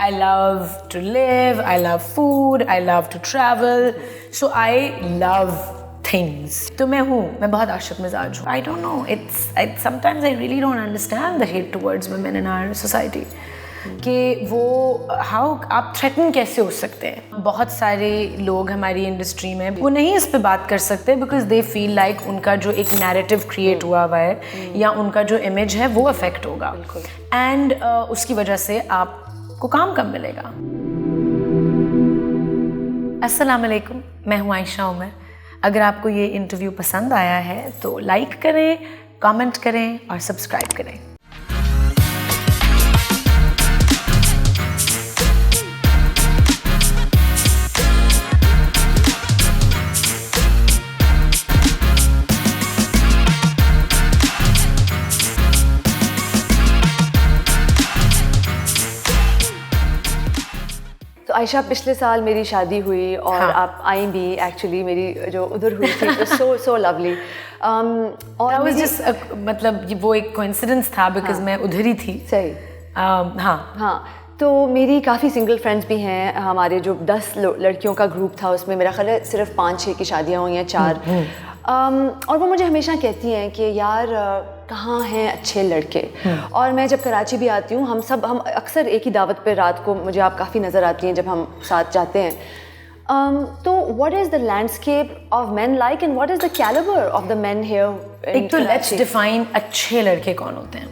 I love to live, I love food, I love to travel, so I love things. तो मैं बहुत आशिक मिजाज हूँ. I don't know, sometimes I really don't understand the hate towards women in our society. कि वो आप threaten कैसे हो सकते हैं. बहुत सारे लोग हमारी इंडस्ट्री में वो नहीं इस पे बात कर सकते बिकॉज दे फील लाइक उनका जो एक नैरेटिव क्रिएट हुआ है या उनका जो इमेज है वो अफेक्ट होगा एंड उसकी वजह से आपको काम कम मिलेगा. अस्सलाम वालेकुम, मैं हूँ आयशा उमर. अगर आपको ये इंटरव्यू पसंद आया है तो लाइक करें, कमेंट करें और सब्सक्राइब करें. तो आयशा, पिछले साल मेरी शादी हुई और आप आई भी एक्चुअली मेरी जो उधर हुई थी तो सो लवली. और मतलब वो एक कोइंसिडेंस था बिकॉज मैं उधर ही थी. सही. हाँ, तो मेरी काफ़ी सिंगल फ्रेंड्स भी हैं. हमारे जो 10 लड़कियों का ग्रुप था उसमें मेरा ख्याल है सिर्फ 5-6 की शादियाँ हुई हैं, 4. और वो मुझे हमेशा कहती हैं कि यार कहाँ हैं अच्छे लड़के. और मैं जब कराची भी आती हूँ हम अक्सर एक ही दावत पे रात को मुझे आप काफ़ी नज़र आती हैं जब हम साथ जाते हैं. तो what is the landscape of men like and what is the calibre of the men here. एक तो लेट्स डिफाइन अच्छे लड़के कौन होते हैं.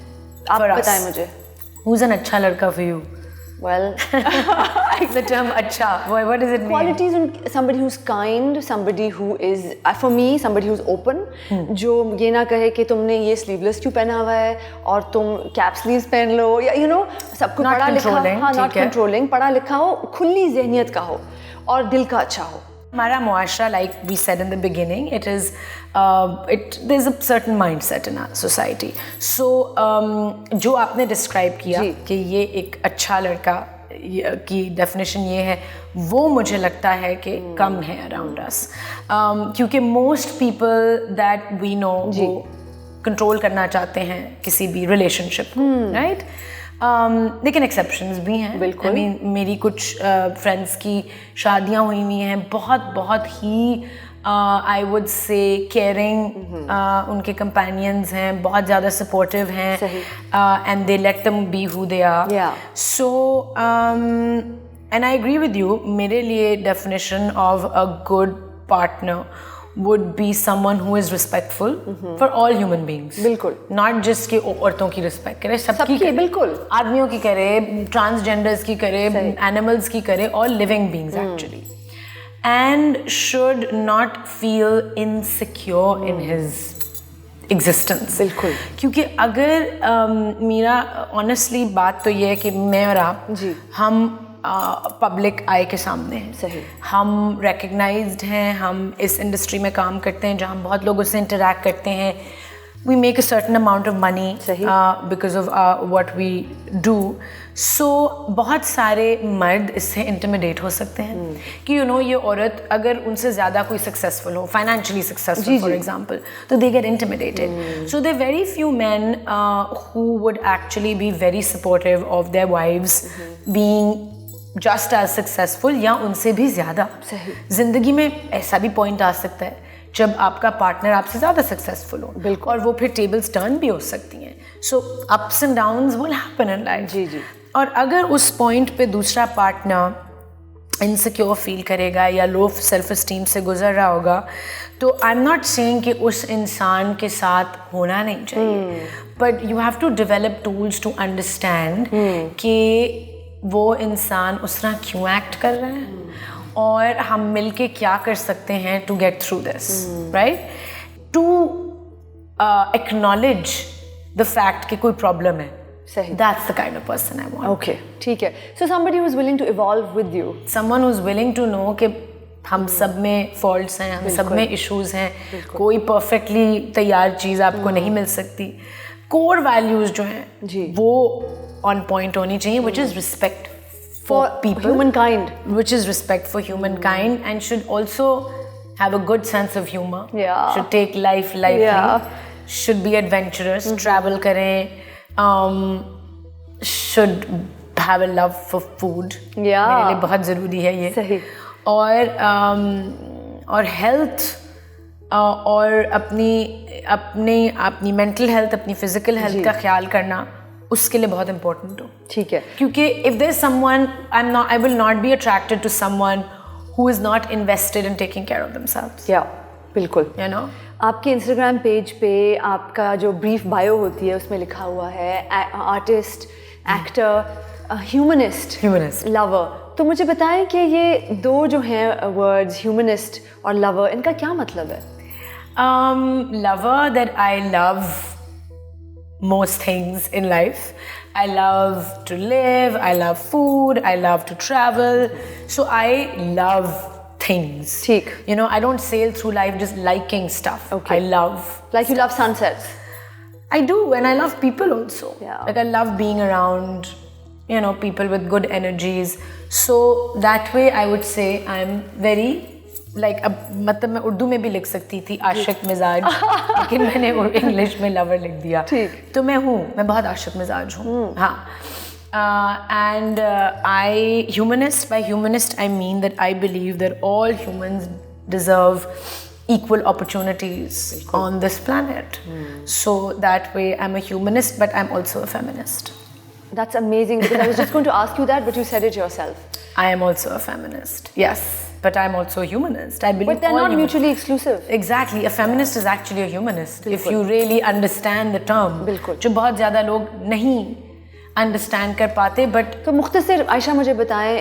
आप बताएं मुझे. Who's an अच्छा लड़का for you? Well, the term अच्छा, what does it mean? Qualities in somebody who's kind, somebody who is, for me, somebody who's open, जो ये ना कहे कि तुमने ये sleeveless क्यों पहना हुआ है और तुम cap sleeves पहन लो, या सब कुछ पढ़ा लिखा, हाँ, not controlling, पढ़ा लिखा हो, खुली ज़हनियत का हो और दिल का अच्छा हो. हमारा मुआशरा, like we said in the beginning, there's a certain mindset in our society. So जो आपने describe किया कि ये एक अच्छा लड़का की definition ये है, वो मुझे लगता है कि कम है around us. क्योंकि most people that we know वो control करना चाहते हैं किसी भी relationship को, right? लेकिन एक्सेप्शंस भी हैं. बिल्कुल. मेरी कुछ फ्रेंड्स की शादियां हुई हैं, बहुत ही आई वुड से केयरिंग उनके कंपेनियंस हैं, बहुत ज़्यादा सपोर्टिव हैं and they let them be who they are. So and I agree with you. मेरे लिए definition of a good partner would be someone who is respectful for all human beings. बिल्कुल. Not just कि औरतों की respect करे, सबकी करे, बिल्कुल. आदमियों की करे, transgenders की करे, animals की करे, all living beings actually. And should not feel insecure in his existence. बिल्कुल. क्योंकि अगर मेरा honestly बात तो ये है कि मैं और आप हम पब्लिक आई के सामने हैं. सही. हम रिकग्नाइज्ड हैं, हम इस इंडस्ट्री में काम करते हैं जहाँ हम बहुत लोगों से इंटरेक्ट करते हैं. We make a certain amount of money because of what we do. So बहुत सारे मर्द इससे इंटिमिडेट हो सकते हैं कि ये औरत अगर उनसे ज़्यादा कोई सक्सेसफुल हो, फाइनेंशियली सक्सेसफुल फॉर एग्जाम्पल, तो they get intimidated. So there very few men who would actually be very supportive of their wives being just as successful या उनसे भी ज़्यादा. जिंदगी में ऐसा भी पॉइंट आ सकता है जब आपका पार्टनर आपसे ज़्यादा सक्सेसफुल हो. बिल्कुल. और वो फिर टेबल्स टर्न भी हो सकती हैं. So ups and downs will happen in life. जी. और अगर उस पॉइंट पे दूसरा पार्टनर इनसिक्योर फील करेगा या लो सेल्फ एस्टीम से गुजर रहा होगा, तो आई एम नॉट सेइंग कि उस इंसान के साथ होना नहीं चाहिए, but you have to develop tools to understand कि वो इंसान उस तरह क्यों एक्ट कर रहा है और हम मिलके क्या कर सकते हैं to get through this, right? To acknowledge the fact कि कोई प्रॉब्लम है. सही. That's the kind of person I want. Okay, ठीक है. So somebody who is willing to evolve with you. Someone who is willing to know कि हम सब में फॉल्ट्स हैं, हम सब में इश्यूज हैं. कोई परफेक्टली तैयार चीज़ आपको नहीं मिल सकती. कोर वैल्यूज जो हैं वो on point होनी चाहिए, which is respect for people, humankind, which is respect for humankind, and should also have a good sense of humor. Should take life lightly. Should be adventurous. Travel करें. Should have a love for food. Yeah. मेरे लिए बहुत ज़रूरी है ये. सही. और health और अपनी mental health, अपनी physical health का ख्याल करना उसके लिए बहुत important हो. ठीक है. क्योंकि if there's someone, I will not be attracted to someone who is not invested in taking care of themselves. Yeah, बिल्कुल. You know? आपके इंस्टाग्राम पेज पे आपका जो ब्रीफ बायो होती है उसमें लिखा हुआ है आर्टिस्ट, एक्टर, ह्यूमनिस्ट, लवर. तो मुझे बताएं कि ये दो जो हैं वर्ड्स ह्यूमनिस्ट और लवर, इनका क्या मतलब है? Lover, that I love most things in life. I love to live, I love food, I love to travel. So I love things. ठीक. You know, I don't sail through life just liking stuff. Okay. I love. Like you love sunsets. I do, and I love people also. Yeah. Like I love being around, you know, people with good energies. So that way I would say I'm very like, मतलब मैं उर्दू में भी लिख सकती थी आशिक मिजाज, लेकिन मैंने इंग्लिश में लवर लिख दिया. ठीक. तो मैं बहुत आशिक मिजाज हूँ. हाँ. And by humanist I mean that I believe that all humans deserve equal opportunities on this planet. So that way I'm a humanist, but I'm also a feminist. That's amazing, because I was just going to ask you that, but you said it yourself. I am also a feminist, yes, but I'm also a humanist. I believe. But they're not mutually exclusive. Exactly, a feminist is actually a humanist. If you really understand the term. बिल्कुल. जो बहुत ज़्यादा लोग नहीं understand कर पाते. But तो मुख्तसर आयशा मुझे बताएं,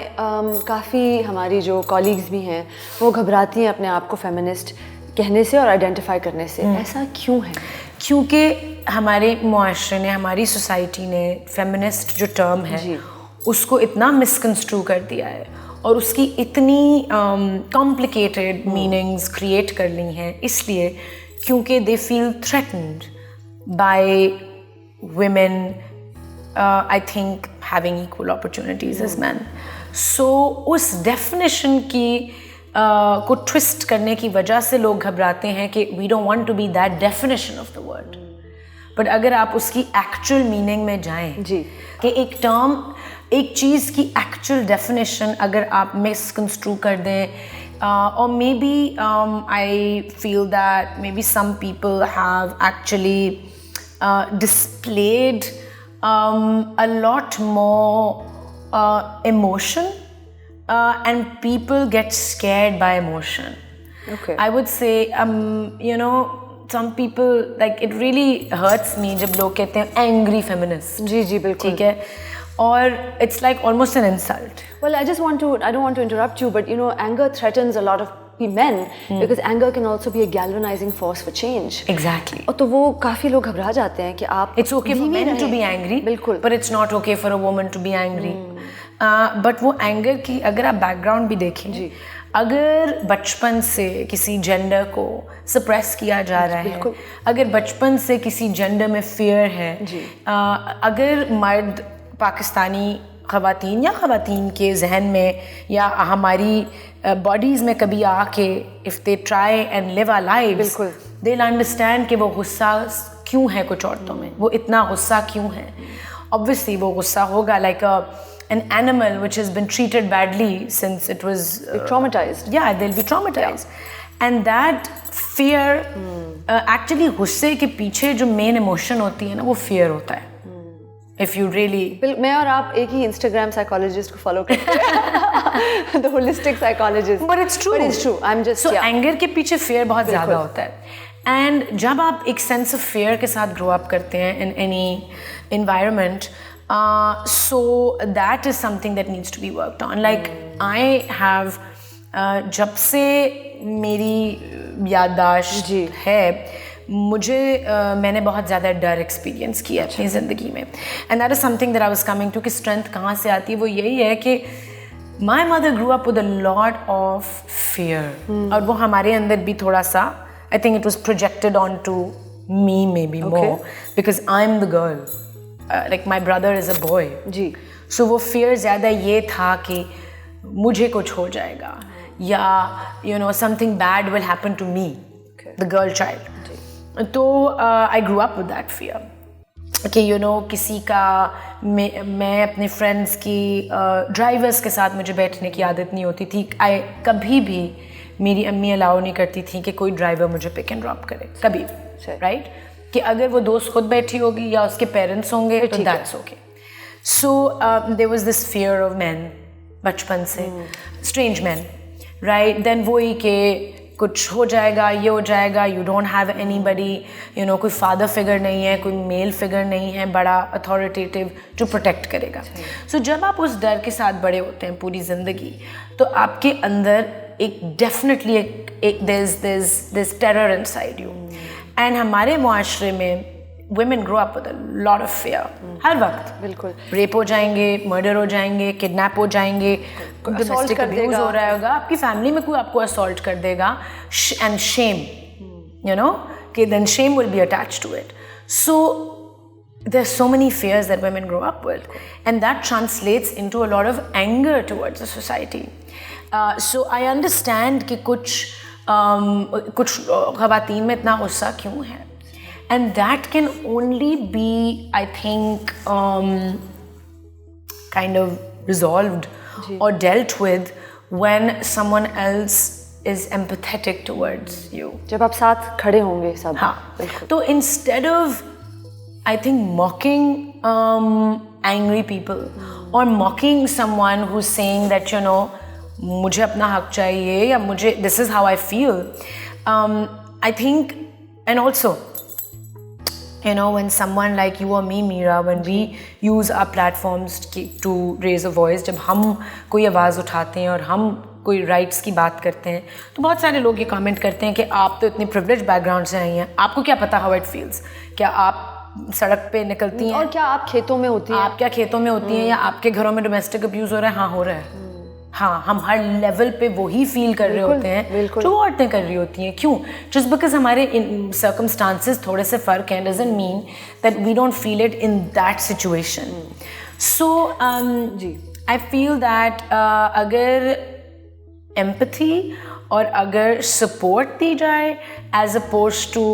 काफ़ी हमारी जो कॉलीग्स भी हैं वो घबराती हैं अपने आप को फेमिनिस्ट कहने से और आइडेंटिफाई करने से. ऐसा क्यों है? क्योंकि हमारे मुआशरे ने, हमारी सोसाइटी ने फेमिनिस्ट जो टर्म है उसको इतना मिसकंस्ट्रू कर दिया है और उसकी इतनी कॉम्प्लिकेटेड मीनिंग्स क्रिएट कर ली हैं, इसलिए क्योंकि they feel threatened bye women I think having equal opportunities as men. So उस definition की को twist करने की वजह से लोग घबराते हैं कि we don't want to be that definition of the word. But अगर आप उसकी actual meaning में जाएं जी कि एक term, एक चीज़ की actual definition अगर आप misconstrue कर दें, or maybe I feel that maybe some people have actually displayed a lot more emotion and people get scared by emotion. Okay. I would say you know, some people, like it really hurts me जब लोग कहते हैं angry feminist. जी जी बिल्कुल. ठीक है. और it's like almost an insult. Well, I don't want to interrupt you, but you know, anger threatens a lot of men because anger can also be a galvanizing force for change. Exactly. और तो वो काफ़ी लोग घबरा जाते हैं कि आप It's okay for men to be angry, बिल्कुल, but it's not okay for a woman to be angry. But वो anger की अगर आप background भी देखें, अगर बचपन से किसी जेंडर को सप्रेस किया जा रहा है, अगर बचपन से किसी जेंडर में फियर है, अगर मर्द पाकिस्तानी ख़वातीन या ख़वातीन के जहन में या हमारी बॉडीज़ में कभी आके if they try and live our lives, they will understand कि वो गुस्सा क्यों है कुछ औरतों में, वो इतना गुस्सा क्यों है. ऑब्वियसली वो गुस्सा होगा like an animal which has been treated badly since it was traumatized. Yeah, they'll be traumatized. And that fear, actually गुस्से के पीछे जो main emotion होती है ना, वो fear होता है. If you really, मैं और आप एक ही Instagram psychologist को follow करते हैं, the holistic psychologist. But it's true. But it's true. I'm just so anger के पीछे fear बहुत ज़्यादा होता है. And जब आप एक sense of fear के साथ grow up करते हैं in any environment, so that is something that needs to be worked on. Like I have जब से मेरी याददाश्त है, मुझे मैंने बहुत ज़्यादा डर एक्सपीरियंस किया अपनी ज़िंदगी में. And that is something that I was coming to कि स्ट्रेंथ कहाँ से आती है. वो यही है कि my mother grew up with a lot of fear, और वो हमारे अंदर भी थोड़ा सा, I think it was projected on to me maybe more because I am the girl, like my brother is a boy जी. So वो fear ज़्यादा ये था कि मुझे कुछ हो जाएगा या you know something bad will happen to me, the girl child. तो I grew up with that fear. कि किसी का मैं अपने फ्रेंड्स की ड्राइवर्स के साथ मुझे बैठने की आदत नहीं होती थी। कभी भी मेरी अम्मी अलाउ नहीं करती थी कि कोई ड्राइवर मुझे पिक एंड ड्रॉप करे, कभी, राइट? कि अगर वो दोस्त खुद बैठी होगी या उसके पेरेंट्स होंगे तो that's okay. So there was this fear of men बचपन से, स्ट्रेंज मैन, राइट? देन वही कि कुछ हो जाएगा, ये हो जाएगा, यू डोंट हैव एनीबडी, कोई फादर फिगर नहीं है, कोई मेल फिगर नहीं है बड़ा अथॉरिटेटिव जो प्रोटेक्ट करेगा। सो जब आप उस डर के साथ बड़े होते हैं पूरी ज़िंदगी, तो आपके अंदर एक डेफिनेटली एक there's terror inside you। And हमारे मुआशरे में women grow up with a lot of fear। हर वक्त बिल्कुल रेप हो जाएंगे, मर्डर हो जाएंगे, किडनैप हो जाएंगे, डोमेस्टिक अब्यूज हो रहा होगा, आपकी फैमिली में कोई आपको असॉल्ट कर देगा, एंड शेम, कि then shame will be attached to it। So there's so many fears that women grow up with, and that translates into a lot of anger towards the society। So I understand कि कुछ ख़वातीन में इतना गुस्सा क्यों है, and that can only be, I think, kind of resolved or dealt with when someone else is empathetic towards you। जब आप साथ खड़े होंगे सब। हाँ, तो instead of, I think, mocking angry people or mocking someone who's saying that मुझे अपना हक चाहिए या मुझे this is how I feel, I think, and also when someone like you or me, Meera, when we use our platforms to raise a voice, जब हम कोई आवाज़ उठाते हैं और हम कोई राइट्स की बात करते हैं, तो बहुत सारे लोग ये कमेंट करते हैं कि आप तो इतनी प्रिविलेज बैकग्राउंड से आई हैं, आपको क्या पता हाउ इट फील्स, क्या आप सड़क पे निकलती हैं और क्या आप खेतों में होती हैं, आप क्या खेतों में होती हैं, या आपके घरों में डोमेस्टिक अब्यूज़ हो रहा है? हाँ, हो रहा है। हाँ, हम हर लेवल पे वही फील कर रहे होते हैं जो औरतें कर रही होती हैं। क्यों? जस्ट बिकॉज हमारे सर्कमस्टांसेस थोड़े से फ़र्क हैं doesn't mean that we don't feel it in that situation. So I feel that अगर एम्पैथी और अगर सपोर्ट दी जाए as opposed to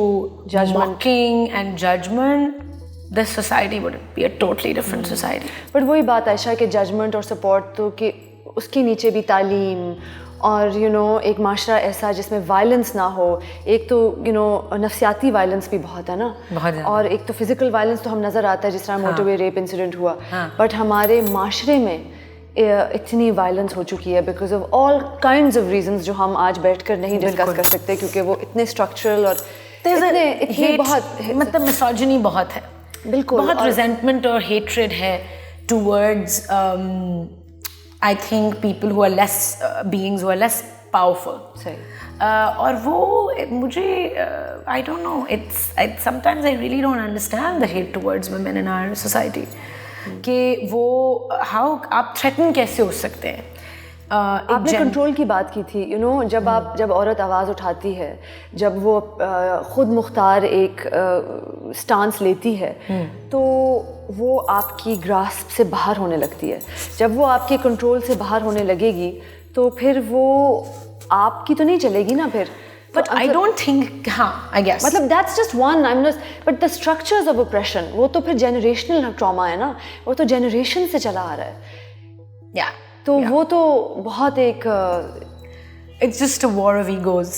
mocking and judgement, this society would be a totally different society. But वही बात आयशा कि judgement और support तो कि उसके नीचे भी तालीम और एक माशरा ऐसा जिसमें वायलेंस ना हो। एक तो नफ्सियाती वायलेंस भी बहुत है ना, और एक तो फिज़िकल वायलेंस तो हम नज़र आता है जिस तरह मोटरवे रेप इंसिडेंट हुआ। बट हमारे माशरे में इतनी वायलेंस हो चुकी है because of all kinds of reasons जो हम आज बैठकर नहीं डिस्कस कर सकते, क्योंकि वो इतने स्ट्रक्चरल और इतने बहुत, मतलब मिसोजिनी बहुत है, बिल्कुल बहुत रिजेंटमेंट और हेट्रेड है towards I think people who are less beings who are less powerful। सही। और वो मुझे I don't know, sometimes I really don't understand the hate towards women in our society। कि वो आप threaten कैसे हो सकते हैं? आपने कंट्रोल की बात की थी, जब औरत आवाज़ उठाती है, जब वो खुद मुख्तार एक स्टांस लेती है, तो वो आपकी ग्रास्प से बाहर होने लगती है। जब वो आपके कंट्रोल से बाहर होने लगेगी तो फिर वो आपकी तो नहीं चलेगी ना फिर। But I don't think, हाँ, I guess, मतलब that's just one, I'm not, but the structures of oppression, वो तो फिर generational trauma है ना, वो तो generation से चला आ रहा है। Yeah। तो वो तो बहुत एक it's just a war of egos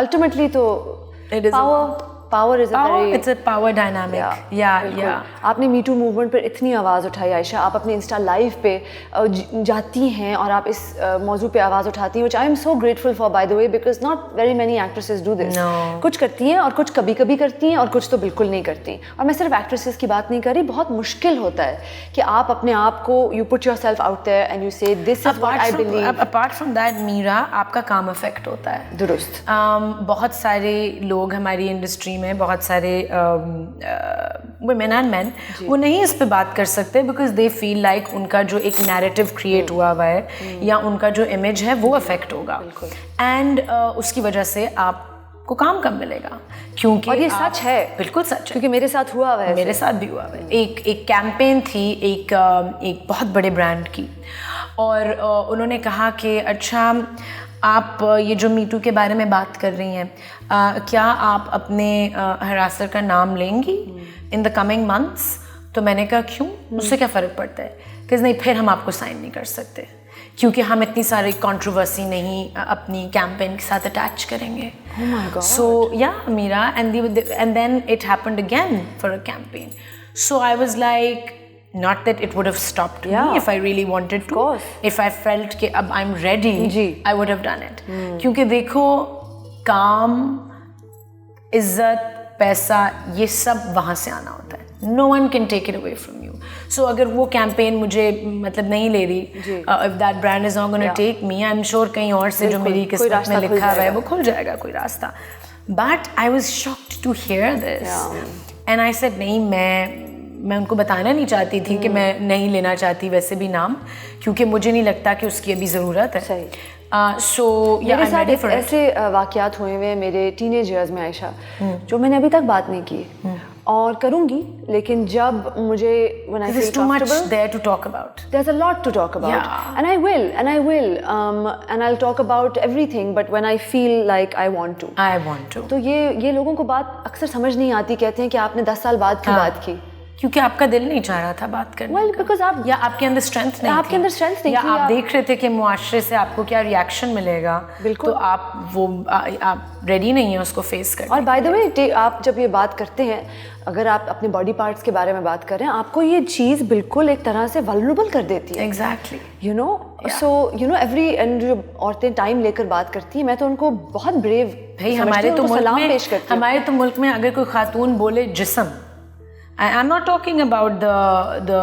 ultimately। तो it is power is a very, it's a power dynamic। yeah। आपने मीटू मूवमेंट पर इतनी आवाज़ उठाई आयशा, आप अपने इंस्टा लाइव पे जाती हैं और आप इस मौजू पे आवाज़ उठाती हैं, which I am so grateful for by the way, because not very many actresses do this। कुछ करती हैं और कुछ कभी कभी करती हैं और कुछ तो बिल्कुल नहीं करती। और मैं सिर्फ एक्ट्रेसेस की बात नहीं कर रही, बहुत मुश्किल होता है कि आप अपने आप को you put yourself out there and you say this is what I believe। apart from that Meera, आपका काम इफेक्ट होता है। दुरुस्त। बहुत सारे लोग हमारी इंडस्ट्री में, बहुत सारे वुमेन एंड मैन, वो नहीं इस पे बात कर सकते बिकॉज दे फील लाइक उनका जो एक नैरेटिव क्रिएट हुआ हुआ है या उनका जो इमेज है वो अफेक्ट होगा, एंड उसकी वजह से आपको काम कम मिलेगा। क्योंकि और ये सच है, बिल्कुल सच है, क्योंकि मेरे साथ हुआ है, मेरे साथ भी हुआ है। एक कैंपेन थी एक बहुत बड़े ब्रांड की, और उन्होंने कहा कि अच्छा आप ये जो मीटू के बारे में बात कर रही हैं, क्या आप अपने हरासर का नाम लेंगी इन द कमिंग मंथ्स? तो मैंने कहा क्यों, उससे क्या फ़र्क पड़ता है, कि नहीं फिर हम आपको साइन नहीं कर सकते क्योंकि हम इतनी सारी कंट्रोवर्सी नहीं अपनी कैंपेन के साथ अटैच करेंगे. Oh my God. So yeah, Meera, and then it happened again for a campaign. So I was like, not that it would have stopped me if I really wanted to. Of course. If I felt कि अब I'm ready, I would have done it. क्योंकि देखो, काम, इज्जत, पैसा, ये सब वहाँ से आना होता है. No one can take it away from you. So अगर वो कैंपेन मुझे मतलब नहीं ले रही, if that brand is not going to take me, I'm sure कहीं और से जो मेरी किस्मत में लिखा हुआ है वो खुल जाएगा कोई रास्ता. But I was shocked to hear this. And I said नहीं, मैं उनको बताना नहीं चाहती थी कि मैं नहीं लेना चाहती वैसे भी नाम, क्योंकि मुझे नहीं लगता कि उसकी अभी ज़रूरत है. सही. मेरे साथ ऐसे वाक़यात हुए हुए मेरे टीनेज ईयर्स में आयशा, जो मैंने अभी तक बात नहीं की और करूँगी, लेकिन जब मुझे when I feel comfortable, there's too much there to talk about. There's a lot to talk about, and I will, and I'll talk about everything. But when I feel like I want to. तो ये लोगों को बात अक्सर समझ नहीं आती. कहते हैं कि आपने 10 साल बाद क्यों बात की, क्योंकि आपका दिल नहीं चाह रहा था बात करने. Well, because या आपके अंदर स्ट्रेंथ नहीं थी, या आप देख रहे थे कि मुआशरे से आपको क्या रिएक्शन मिलेगा, तो आप रेडी नहीं है उसको फेस करने. और बाय द वे, आप जब ये बात करते हैं, अगर आप अपने बॉडी पार्ट्स के बारे में बात कर रहे हैं, आपको ये चीज़ बिल्कुल एक तरह से वल्नरेबल कर देती है. एग्जैक्टली. सो एवरी, एंड जो औरतें टाइम लेकर बात करती हैं, मैं तो उनको बहुत ब्रेव भाई, हमारे तो मुल्क में अगर कोई खातून बोले जिस्म, I'm not talking about the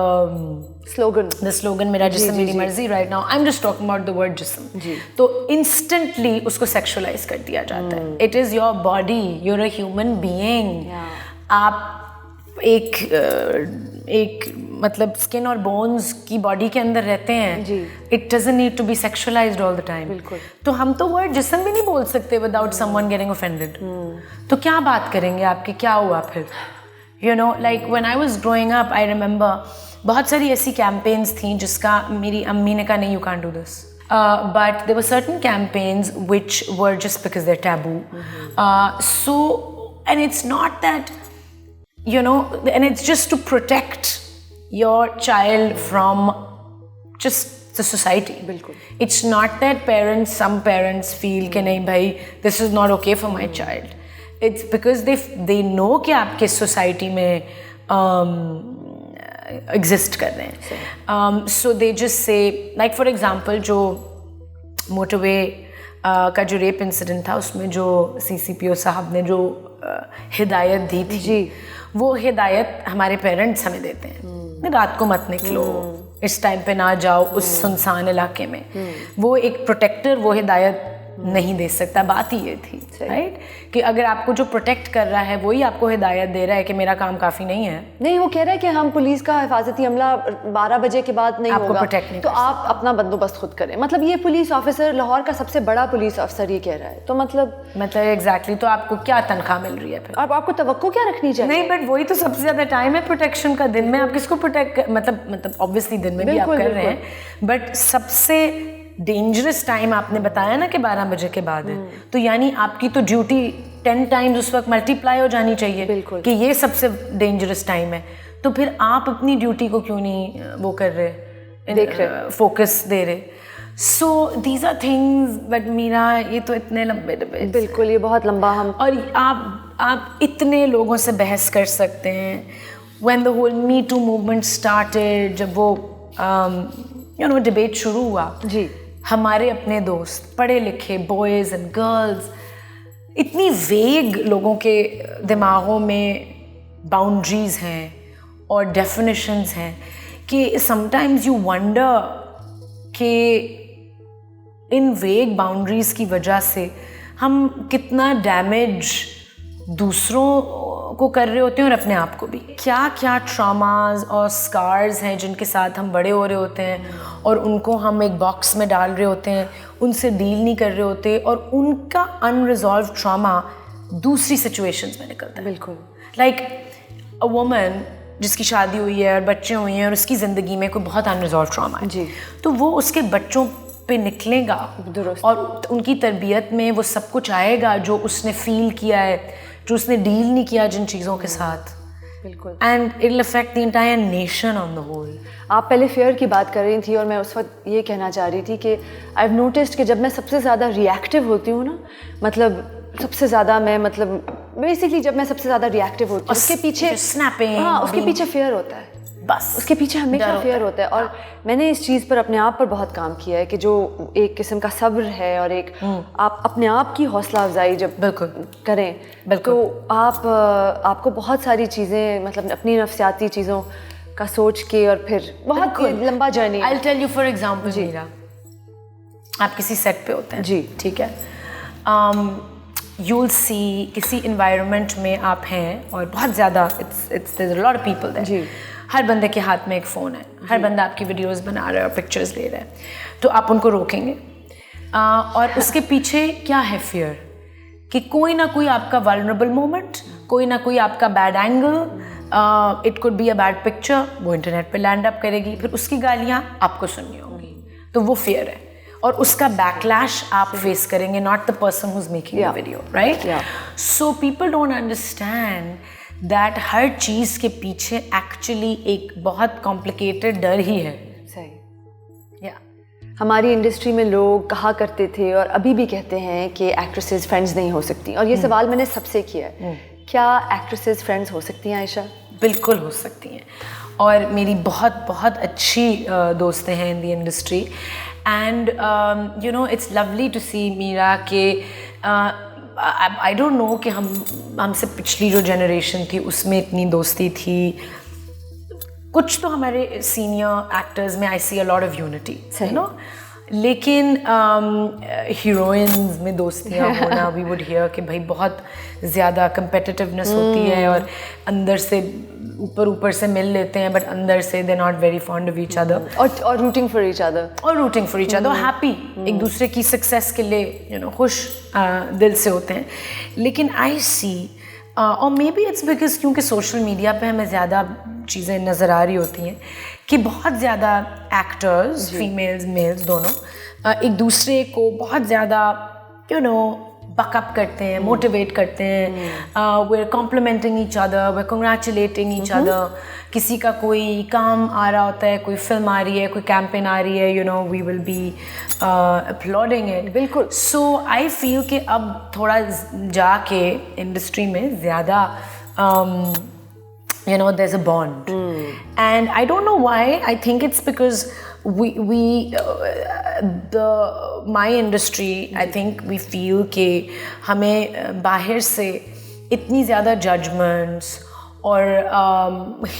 slogan. The slogan मेरा जिस्म मेरी मर्जी right now. I'm just talking about the word जिस्म. तो instantly उसको sexualize कर दिया जाता है. It is your body. You're a human being. आप एक मतलब skin और bones की body के अंदर रहते हैं. It doesn't need to be sexualized all the time. बिल्कुल. तो हम तो word जिस्म भी नहीं बोल सकते without someone getting offended. तो क्या बात करेंगे आपकी, क्या हुआ फिर? Like when I was growing up, I remember बहुत सारी ऐसी campaigns थी जिसका मेरी अम्मी ने कहा नहीं, you can't do this. But there were certain campaigns which were just because they're taboo. And it's not that, and it's just to protect your child from just the society. बिल्कुल. It's not that some parents feel कि नहीं भाई, this is not okay for my child. It's because they know कि आप किस society में exist कर रहे हैं. So they just say, like for example, जो मोटरवे का जो रेप इंसिडेंट था, उसमें जो CCPO साहब ने जो हिदायत दी थी, वो हिदायत हमारे पेरेंट्स हमें देते हैं, रात को मत निकलो, इस टाइम पे ना जाओ उस सुनसान इलाके में. वो एक प्रोटेक्टर वो हिदायत नहीं दे सकता. बात ही ये थी, राइट, कि अगर आपको जो प्रोटेक्ट कर रहा है वही आपको हिदायत दे रहा है कि मेरा काम काफ़ी नहीं है. नहीं, वो कह रहा है कि हम पुलिस का हिफाजती अमला 12 बजे के बाद नहीं आपको होगा, प्रोटेक्ट नहीं तो आप अपना बंदोबस्त खुद करें. मतलब ये पुलिस ऑफिसर, लाहौर का सबसे बड़ा पुलिस अफसर ये कह रहा है. तो मतलब एग्जैक्टली. तो आपको क्या तनख्वाह मिल रही है फिर? अब आपको तवक्को क्या रखनी चाहिए? नहीं, बट वही तो सबसे ज़्यादा टाइम है प्रोटेक्शन का. दिन में आप किसको प्रोटेक्ट, मतलब ऑब्वियसली दिन में भी आप कर रहे हैं, बट सबसे डेंजरस टाइम आपने बताया ना कि 12 बजे के बाद है, तो यानी आपकी तो ड्यूटी 10 टाइम्स उस वक्त मल्टीप्लाई हो जानी चाहिए. बिल्कुल. कि ये सबसे डेंजरस टाइम है. तो फिर आप अपनी ड्यूटी को क्यों नहीं वो कर रहे, देख रहे, फोकस दे रहे? So these are things. But Meera, ये तो इतने लंबे डिबेट. बिल्कुल, ये बहुत लंबा. हम और आप इतने लोगों से बहस कर सकते हैं. When the whole me too movement started, जब वो डिबेट शुरू हुआ, जी, हमारे अपने दोस्त पढ़े लिखे बॉयज़ एंड गर्ल्स, इतनी वेग लोगों के दिमागों में बाउंड्रीज़ हैं और डेफिनेशंस हैं कि समटाइम्स यू वंडर कि इन वेग बाउंड्रीज़ की वजह से हम कितना डैमेज दूसरों को कर रहे होते हैं और अपने आप को भी. क्या क्या ट्रॉमास और स्कार्स हैं जिनके साथ हम बड़े हो रहे होते हैं और उनको हम एक बॉक्स में डाल रहे होते हैं, उनसे डील नहीं कर रहे होते, और उनका अनरिजॉल्व ट्रॉमा दूसरी सिचुएशंस में निकलता है. बिल्कुल. लाइक अ वुमन जिसकी शादी हुई है और बच्चे हुए हैं और उसकी ज़िंदगी में कोई बहुत अनरिजॉल्व ट्रॉमा है, जी, तो वो उसके बच्चों पे निकलेगा और उनकी तरबियत में वो सब कुछ आएगा जो उसने फील किया है, जो उसने डील नहीं किया जिन चीज़ों के साथ. बिल्कुल। And it will affect the entire nation on the whole. आप पहले फेयर की बात कर रही थी और मैं उस वक्त ये कहना चाह रही थी कि आई हैव नोटिस्ड कि जब मैं सबसे ज़्यादा रिएक्टिव होती हूँ ना, मतलब सबसे ज़्यादा मैं मतलब बेसिकली जब मैं सबसे ज़्यादा रिएक्टिव होती हूँ उसके पीछे स्नैपिंग, हाँ उसके पीछे फेयर होता है, बस उसके पीछे हमेशा फेयर होता है। और मैंने इस चीज़ पर अपने आप पर बहुत काम किया है कि जो एक किस्म का सब्र है और एक आप अपने आप की हौसला अफजाई जब करें तो आपको बहुत सारी चीज़ें मतलब अपनी नफ्सियाती चीज़ों का सोच के और फिर बहुत लंबा journey. I will tell you for example Meera, आप किसी सेट पे होते हैं जी, ठीक है, you'll see किसी environment में आप हैं और बहुत ज़्यादा there's a lot of people there जी, हर बंदे के हाथ में एक फ़ोन है, हर बंदा आपकी वीडियोस बना रहा है और पिक्चर्स ले रहा है, तो आप उनको रोकेंगे और उसके पीछे क्या है फियर कि कोई ना कोई आपका वल्नरेबल मोमेंट, कोई ना कोई आपका bad angle, it could be a bad picture, वो इंटरनेट पे लैंड अप करेगी, फिर उसकी गालियाँ आपको सुननी होंगी, तो वो फियर है और उसका बैकलैश आप फेस करेंगे, not the person who is making the video, right? So people don't understand that हर चीज़ के पीछे एक्चुअली एक बहुत कॉम्प्लिकेटेड डर ही है। सही। हमारी इंडस्ट्री में लोग कहा करते थे और अभी भी कहते हैं कि एक्ट्रेसेस फ्रेंड्स नहीं हो सकती, और ये सवाल मैंने सबसे किया है, क्या एक्ट्रेसेस फ्रेंड्स हो सकती हैं आयशा? बिल्कुल हो सकती हैं, और मेरी बहुत बहुत अच्छी दोस्तें हैं in the industry, and you know it's lovely to see Meera के आई डोंट नो कि हमसे पिछली जो जनरेशन थी उसमें इतनी दोस्ती थी, कुछ तो हमारे सीनियर एक्टर्स में I see a lot of unity, you know, लेकिन हीरोइंस में दोस्तियाँ होना वी वुड हियर कि भाई बहुत ज़्यादा कंपेटिटिवनेस होती है और अंदर से ऊपर से मिल लेते हैं बट अंदर से they not very fond of each other, और rooting for each other happy, एक दूसरे की सक्सेस के लिए यू नो खुश दिल से होते हैं। लेकिन आई सी और मे बी इट्स बिकॉज क्योंकि सोशल मीडिया पे हमें ज़्यादा चीज़ें नज़र आ रही होती हैं कि बहुत ज़्यादा एक्टर्स फीमेल्स मेल्स दोनों एक दूसरे को बहुत ज़्यादा यू नो बकअप करते हैं, मोटिवेट करते हैं, we are complimenting each other, we are congratulating each other, किसी का कोई काम आ रहा होता है, कोई फिल्म आ रही है, कोई कैंपेन आ रही है, you know we will be uploading it. बिल्कुल। सो आई फील कि अब थोड़ा जाके इंडस्ट्री में ज़्यादा you know there's a bond and I don't know why, I think it's because my industry I think we feel कि हमें बाहर से इतनी ज़्यादा judgments और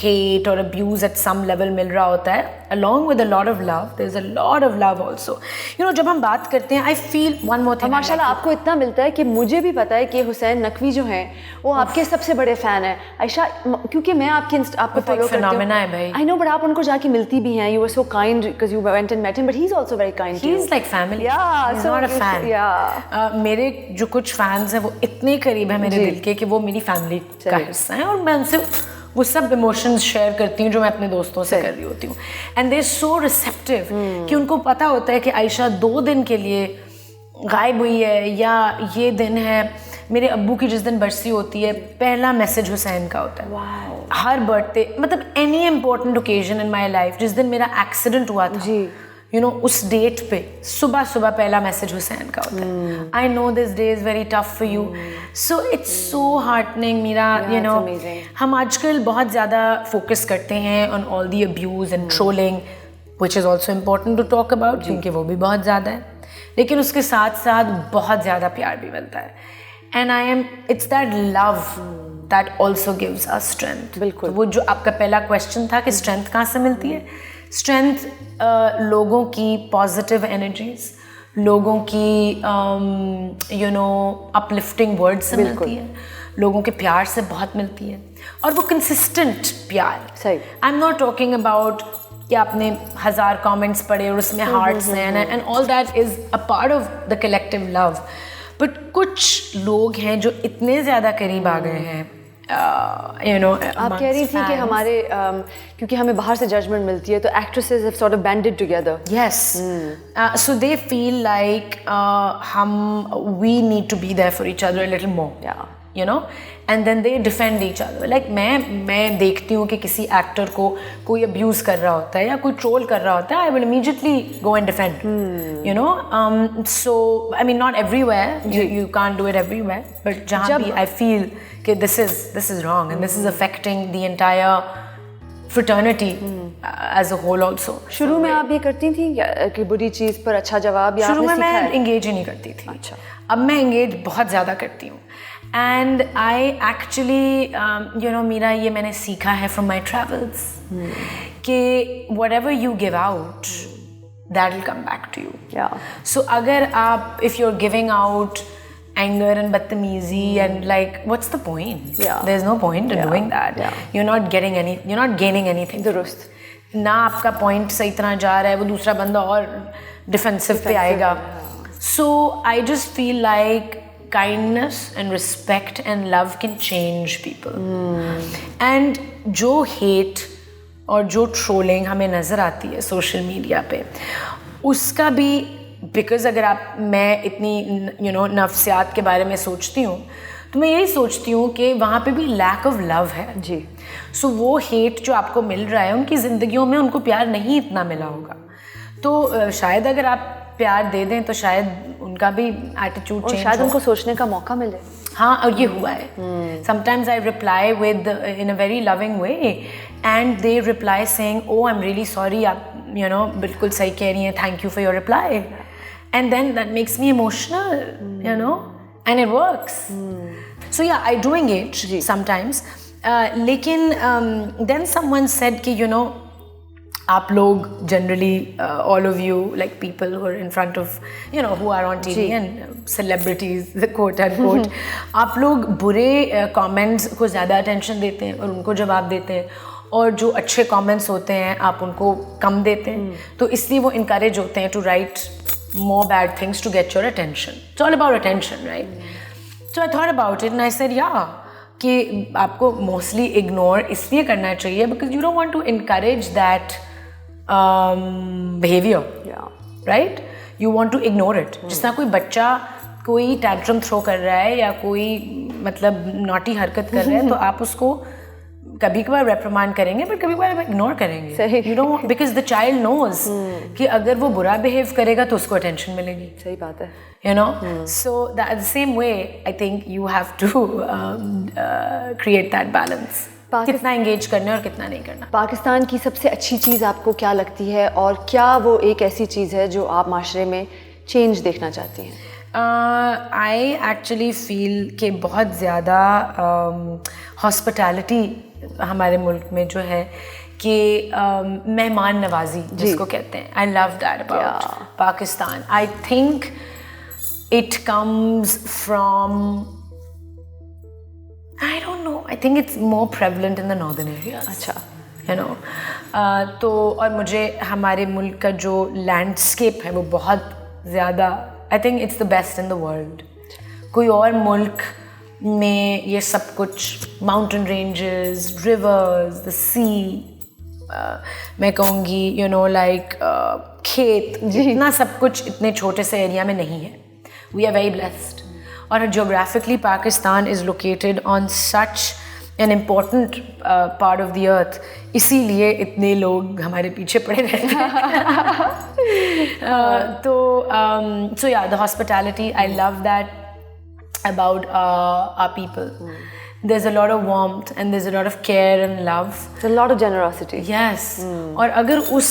hate और abuse at some level मिल रहा होता है, along with a lot of love, there's a lot of love also, you know, जब हम बात करते हैं I feel one more thing, माशाल्लाह आपको इतना मिलता है कि मुझे भी पता है कि हुसैन नकवी जो हैं वो आपके सबसे बड़े फ़ैन हैं आयशा, क्योंकि मैं आपकी आपको फॉलो करती हूँ है भाई, I know, but आप उनको जाके मिलती भी हैं, you were so kind because you went and met him, but he's also very kind to you. He's like family, yeah, he's not a fan. मेरे जो कुछ फैंस हैं वो इतने करीब हैं मेरे दिल के कि वो मेरी फैमिली का हिस्सा हैं और मैं उनसे वो सब इमोशंस शेयर करती हूँ जो मैं अपने दोस्तों से कर रही होती हूँ, and they are so receptive कि उनको पता होता है कि आयशा 2 दिन के लिए गायब हुई है या ये दिन है, मेरे अब्बू की जिस दिन बरसी होती है पहला मैसेज हुसैन का होता है। wow. हर बर्थडे मतलब any important occasion in my life, जिस दिन मेरा एक्सीडेंट हुआ था जी, यू नो उस डेट पे सुबह पहला मैसेज हुसैन का होता है, I know this day is very tough for you, so it's so heartening Meera, you know हम आजकल बहुत ज़्यादा फोकस करते हैं on all the abuse and trolling which is also important to talk about क्योंकि वो भी बहुत ज़्यादा है, लेकिन उसके साथ साथ बहुत ज़्यादा प्यार भी मिलता है, and it's that love that also gives us strength. बिल्कुल, वो जो आपका पहला क्वेश्चन था कि स्ट्रेंथ कहाँ से मिलती है, स्ट्रेंथ लोगों की पॉजिटिव एनर्जीज, लोगों की यू नो अपलिफ्टिंग वर्ड्स से मिलती है, लोगों के प्यार से बहुत मिलती है, और वो कंसिस्टेंट प्यार। सही, I am not talking about कि आपने 1000 कमेंट्स पढ़े और उसमें हार्ट्स हैं and all that is a part of the collective love, but कुछ लोग हैं जो इतने ज़्यादा करीब आ गए हैं, you know, आप कह रही थी कि हमारे क्योंकि हमें बाहर से जजमेंट मिलती है तो actresses have sort of banded together. Yes. So they feel like we need to be there for each other a little more. Yeah. you know, and then they defend each other. Like मैं देखती हूँ कि किसी actor को कोई abuse कर रहा होता है या कोई ट्रोल कर रहा होता है, I will immediately go and defend. You know, so I mean not everywhere, you can't do it everywhere, but जहाँ भी I feel कि this is wrong and this is affecting the entire fraternity as a whole also. शुरू में आप ये करती थी कि बुरी चीज़ पर अच्छा जवाब, या शुरू में मैं engage ही नहीं करती थी. अच्छा. अब मैं engage बहुत ज़्यादा करती हूँ. And I actually, you know, मेरा ये मैंने सीखा है from my travels कि whatever you give out, that will come back to you. Yeah. So अगर आप, if you're giving out anger and बदतमीजी and like, what's the point? Yeah. There's no point in doing that. Yeah. You're not gaining anything. दुरुस्त. ना आपका point सही तरह जा रहा है, वो दूसरा बंदा और defensive पे आएगा. So I just feel like kindness and respect and love can change people. And जो hate और जो trolling हमें नज़र आती है social media पे, उसका भी because अगर मैं इतनी you know नफ्सियात के बारे में सोचती हूँ, तो मैं यही सोचती हूँ कि वहाँ पे भी lack of love है जी. So वो hate जो आपको मिल रहा है, उनकी ज़िंदगियों में उनको प्यार नहीं इतना मिला होगा, तो शायद अगर आप प्यार दे दें तो शायद उनका भी एटीट्यूड चेंज हो, शायद उनको सोचने का मौका मिले. हाँ, और ये हुआ है. Sometimes I reply with in a very loving way and they reply saying, oh I'm really sorry, आप you know बिल्कुल सही कह रही हैं, thank you for your reply. And then that makes me emotional, you know, and it works. So yeah, I do engage sometimes. लेकिन then someone said कि you know आप लोग generally all of you like people who are in front of you know who are on TV and celebrities the quote unquote आप लोग बुरे comments को ज़्यादा attention देते हैं और उनको जवाब देते हैं, और जो अच्छे comments होते हैं आप उनको कम देते हैं, तो इसलिए वो encourage होते हैं to write more bad things to get your attention. It's all about attention, right? So I thought about it and I said yeah, कि आपको mostly ignore इसलिए करना चाहिए because you don't want to encourage that behavior, right? You want to ignore it. जिस तरह कोई बच्चा कोई tantrum throw कर रहा है या कोई मतलब naughty हरकत कर रहा है, तो आप उसको कभी-कभार reprimand करेंगे, पर कभी-कभार ignore करेंगे. You don't, because the child knows कि अगर वो बुरा behave करेगा तो उसको attention मिलेगी. सही बात है. You know, so that the same way I think you have to create that balance. कितना engage करना है और कितना नहीं करना. पाकिस्तान की सबसे अच्छी चीज़ आपको क्या लगती है, और क्या वो एक ऐसी चीज़ है जो आप माशरे में change देखना चाहती हैं? I actually feel कि बहुत ज़्यादा hospitality हमारे मुल्क में जो है कि मेहमान नवाजी जिसको कहते हैं, I love that about Pakistan. I think it comes from, I don't know, I think it's more prevalent in the northern areas. अच्छा. You know, तो और मुझे हमारे मुल्क का जो लैंडस्केप है वो बहुत ज़्यादा, I think it's the best in the world. कोई और मुल्क में ये सब कुछ mountain ranges, rivers, the sea, मैं कहूँगी you know like खेत, इतना सब कुछ इतने छोटे से एरिया में नहीं है. We are very blessed. और geographically Pakistan is located on such an important part of the earth. इसीलिए इतने लोग हमारे पीछे पड़े रहते हैं. तो so yeah, the hospitality, I love that about our people. There's a lot of warmth and there's a lot of care and love. There's a lot of generosity. Yes. और अगर उस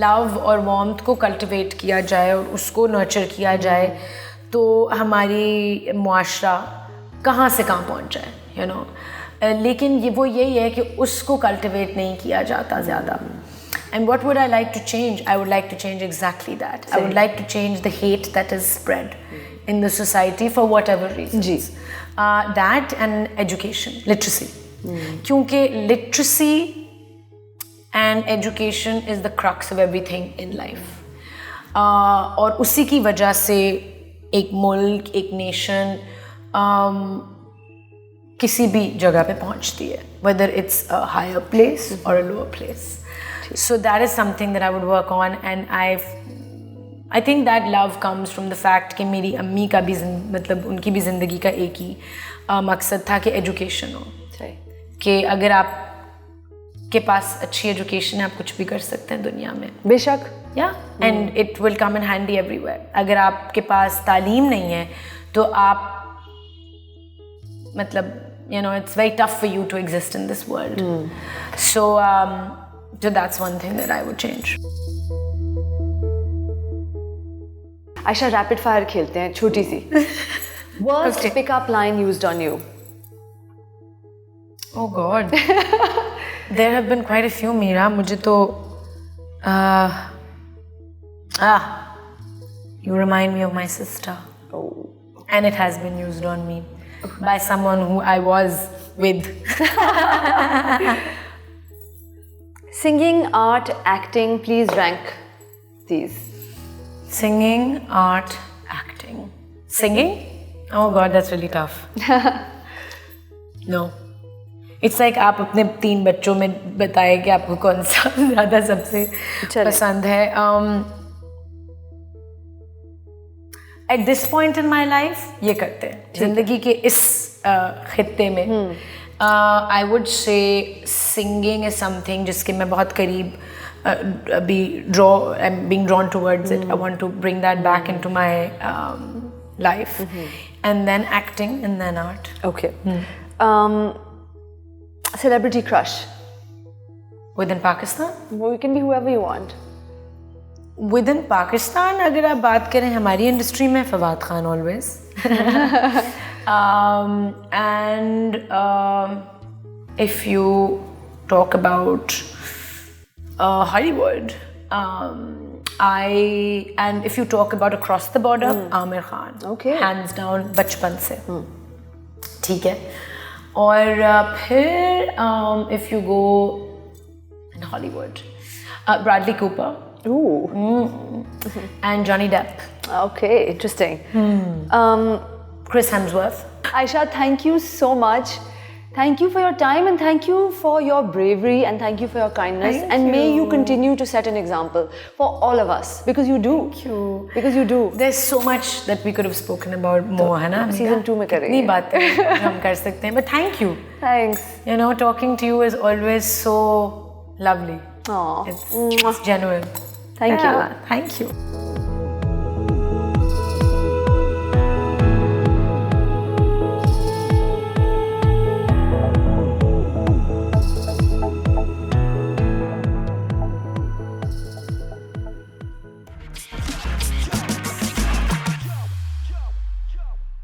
love और warmth को cultivate किया जाए और उसको nurture किया जाए, तो हमारी मुआशरा कहाँ से कहाँ पहुँच जाए, you know. लेकिन वो यही है कि उसको cultivate नहीं किया जाता ज़्यादा. And what would I like to change? I would like to change exactly that. I would like to change the hate that is spread in the society for whatever reasons. That and education, literacy. क्योंकि literacy and education is the crux of everything in life. और उसी की वजह से एक मुल्क, एक nation किसी भी जगह पे पहुंचती है, whether it's a higher place or a lower place. So that is something that I would work on, and I think that love comes from the fact कि मेरी अम्मी का भी मतलब उनकी भी ज़िंदगी का एक ही मकसद था कि एजुकेशन हो, कि अगर आप के पास अच्छी एजुकेशन है आप कुछ भी कर सकते हैं दुनिया में, बेशक, and it will come in handy everywhere. अगर आपके पास तालीम नहीं है तो आप मतलब it's very tough for you to exist in this world. So that's one thing that I would change. Ayesha, rapid fire खेलते हैं, छोटी सी. Worst pickup line used on you? Oh God. There have been quite a few, Meera. मुझे तो you remind me of my sister. Oh. And it has been used on me by someone who I was with. Singing, art, acting, please rank these. Singing, art, acting. Singing? Oh God, that's really tough. No. It's like आप अपने 3 बच्चों में बताए कि आपको कौन सा ज़्यादा सबसे पसंद है. At this point in my life, ये करते हैं ज़िंदगी के इस खित्ते में. I would say singing is something जिसके मैं बहुत करीब I'm being drawn towards it. I want to bring that back into my life. And then acting and then art. Okay. Celebrity crush? Within Pakistan? Well, you can be whoever you want. Within Pakistan, अगर आप बात करें हमारी industry में, Fawad Khan always. And if you talk about Hollywood, and if you talk about across the border, Aamir Khan. Okay. Hands down, बचपन से. ठीक है. और फिर if you go in Hollywood, Bradley Cooper. Ooh. And Johnny Depp. Okay, interesting. Chris Hemsworth. Aisha, thank you so much. Thank you for your time and thank you for your bravery and thank you for your kindness. Thank May you. you continue to set an example for all of us because you do. Thank you. Because you do. There's so much that we could have spoken about more, है ना? Season 2 में करेंगे. इतनी बातें हम कर सकते हैं. But thank you. Thanks. You know, talking to you is always so lovely. Aww. It's genuine. Thank you. Thank you.